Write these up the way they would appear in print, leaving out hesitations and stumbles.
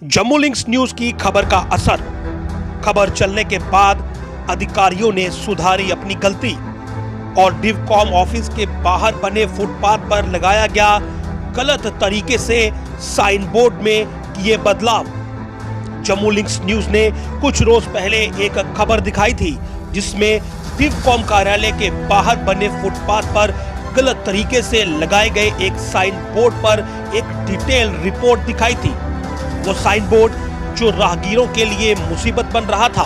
Jammu links news की खबर का असर। खबर चलने के बाद अधिकारियों ने सुधारी अपनी गलती और डिवकॉम ऑफिस के बाहर बने फुटपाथ पर लगाया गया गलत तरीके से साइन बोर्ड में किए बदलाव। जम्मू लिंक्स न्यूज ने कुछ रोज पहले एक खबर दिखाई थी जिसमें डिवकॉम कार्यालय के बाहर बने फुटपाथ पर गलत तरीके से लगाए गए एक साइन बोर्ड पर एक डिटेल रिपोर्ट दिखाई थी। वो साइन बोर्ड जो राहगीरों के लिए मुसीबत बन रहा था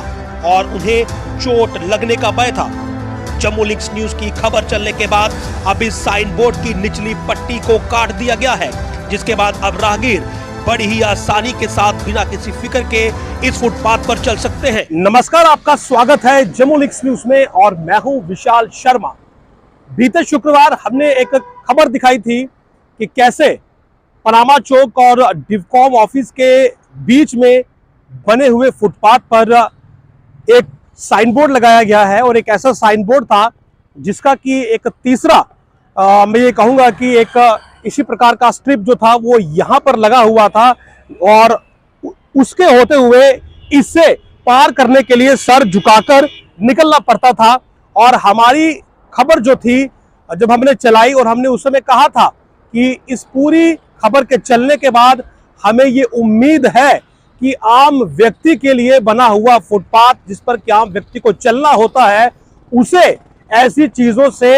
और उन्हें चोट लगने का भय था। जम्मू लिंक्स न्यूज की खबर चलने के बाद अब इस साइन बोर्ड की निचली पट्टी को काट दिया गया है, जिसके बाद अब राहगीर बड़ी ही आसानी के साथ बिना किसी फिक्र के इस फुटपाथ पर चल सकते हैं। नमस्कार, आपका स्वागत है जम्मू लिंक्स न्यूज में और मैं हूं विशाल शर्मा। बीते शुक्रवार हमने एक खबर दिखाई थी कि कैसे पनामा चौक और डिवकॉम ऑफिस के बीच में बने हुए फुटपाथ पर एक साइन बोर्ड लगाया गया है और एक ऐसा साइन बोर्ड था जिसका कि एक तीसरा मैं ये कहूँगा कि एक इसी प्रकार का स्ट्रिप जो था वो यहाँ पर लगा हुआ था और उसके होते हुए इससे पार करने के लिए सर झुकाकर निकलना पड़ता था। और हमारी खबर जो थी जब हमने चलाई और हमने उस समय कहा था कि इस पूरी खबर के चलने के बाद हमें ये उम्मीद है कि आम व्यक्ति के लिए बना हुआ फुटपाथ जिस पर कि आम व्यक्ति को चलना होता है उसे ऐसी चीजों से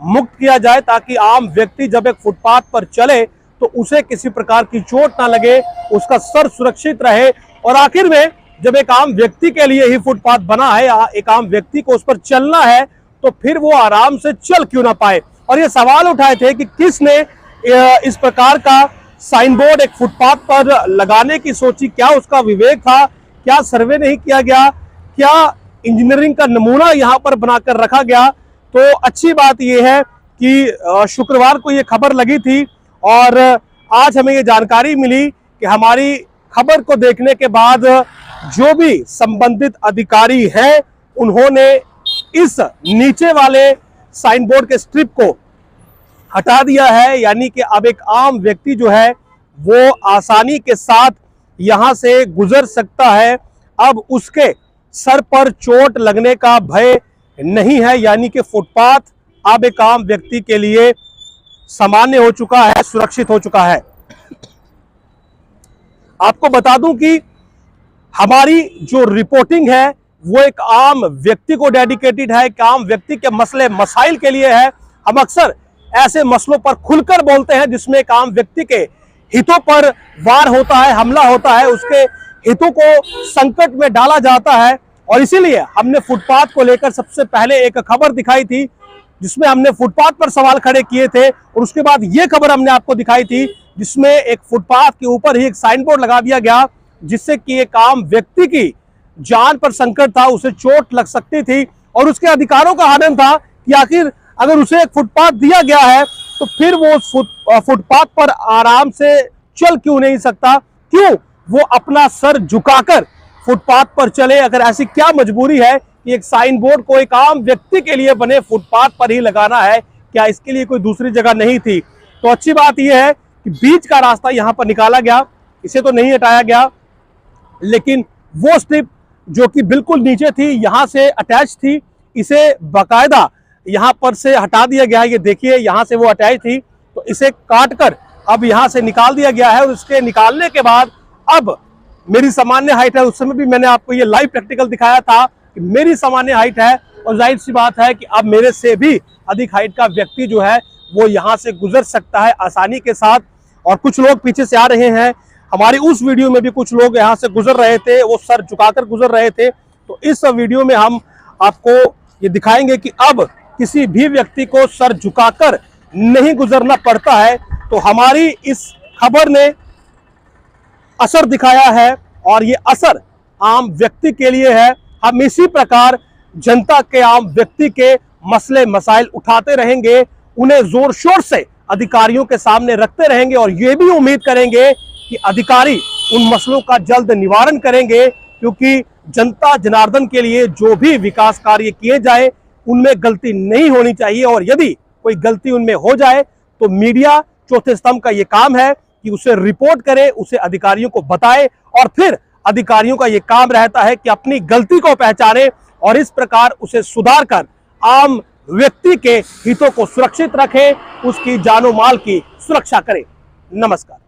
मुक्त किया जाए ताकि आम व्यक्ति जब एक फुटपाथ पर चले तो उसे किसी प्रकार की चोट ना लगे, उसका सर सुरक्षित रहे। और आखिर में जब एक आम व्यक्ति के लिए ही फुटपाथ बना है, एक आम व्यक्ति को उस पर चलना है तो फिर वो आराम से चल क्यों ना पाए। और ये सवाल उठाए थे कि किसने इस प्रकार का साइन बोर्ड एक फुटपाथ पर लगाने की सोची, क्या उसका विवेक था, क्या सर्वे नहीं किया गया, क्या इंजीनियरिंग का नमूना यहाँ पर बनाकर रखा गया। तो अच्छी बात यह है कि शुक्रवार को ये खबर लगी थी और आज हमें ये जानकारी मिली कि हमारी खबर को देखने के बाद जो भी संबंधित अधिकारी हैं उन्होंने इस नीचे वाले साइन बोर्ड के स्ट्रिप को हटा दिया है, यानी कि अब एक आम व्यक्ति जो है वो आसानी के साथ यहां से गुजर सकता है। अब उसके सर पर चोट लगने का भय नहीं है, यानी कि फुटपाथ अब एक आम व्यक्ति के लिए सामान्य हो चुका है, सुरक्षित हो चुका है। आपको बता दूं कि हमारी जो रिपोर्टिंग है वो एक आम व्यक्ति को डेडिकेटेड है, एक आम व्यक्ति के मसले मसाइल के लिए है। हम अक्सर ऐसे मसलों पर खुलकर बोलते हैं जिसमें एक आम व्यक्ति के हितों पर वार होता है, हमला होता है, उसके हितों को संकट में डाला जाता है। और इसीलिए हमने फुटपाथ को लेकर सबसे पहले एक खबर दिखाई थी जिसमें हमने फुटपाथ पर सवाल खड़े किए थे और उसके बाद ये खबर हमने आपको दिखाई थी जिसमें एक फुटपाथ के ऊपर ही एक साइन बोर्ड लगा दिया गया जिससे कि एक आम व्यक्ति की जान पर संकट था, उसे चोट लग सकती थी और उसके अधिकारों का हनन था कि आखिर अगर उसे एक फुटपाथ दिया गया है तो फिर वो फुटपाथ पर आराम से चल क्यों नहीं सकता, क्यों वो अपना सर झुकाकर फुटपाथ पर चले। अगर ऐसी क्या मजबूरी है कि एक साइन बोर्ड को एक आम व्यक्ति के लिए बने फुटपाथ पर ही लगाना है, क्या इसके लिए कोई दूसरी जगह नहीं थी। तो अच्छी बात यह है कि बीच का रास्ता यहां पर निकाला गया, इसे तो नहीं हटाया गया, लेकिन वो स्ट्रिप जो कि बिल्कुल नीचे थी यहां से अटैच थी, इसे बाकायदा यहां पर से हटा दिया गया है। ये देखिए यहां से वो अटैच थी तो इसे काट कर अब यहां से निकाल दिया गया है और इसके निकालने के बाद अब मेरी सामान्य हाइट है, उस समय भी मैंने आपको ये लाइव प्रैक्टिकल दिखाया था कि मेरी सामान्य हाइट है और जाहिर सी बात है कि अब मेरे से भी अधिक हाइट का व्यक्ति जो है वो यहाँ से गुजर सकता है आसानी के साथ। और कुछ लोग पीछे से आ रहे हैं, हमारी उस वीडियो में भी कुछ लोग यहाँ से गुजर रहे थे, वो सर झुकाकर गुजर रहे थे। तो इस वीडियो में हम आपको ये दिखाएंगे कि अब किसी भी व्यक्ति को सर झुकाकर नहीं गुजरना पड़ता है। तो हमारी इस खबर ने असर दिखाया है और ये असर आम व्यक्ति के लिए है। हम इसी प्रकार जनता के, आम व्यक्ति के मसले मसाइल उठाते रहेंगे, उन्हें जोर शोर से अधिकारियों के सामने रखते रहेंगे और ये भी उम्मीद करेंगे कि अधिकारी उन मसलों का जल्द निवारण करेंगे, क्योंकि जनता जनार्दन के लिए जो भी विकास कार्य किए जाए उनमें गलती नहीं होनी चाहिए। और यदि कोई गलती उनमें हो जाए तो मीडिया चौथे स्तंभ का ये काम है कि उसे रिपोर्ट करे, उसे अधिकारियों को बताए और फिर अधिकारियों का यह काम रहता है कि अपनी गलती को पहचाने और इस प्रकार उसे सुधार कर आम व्यक्ति के हितों को सुरक्षित रखे, उसकी जानो माल की सुरक्षा करे। नमस्कार।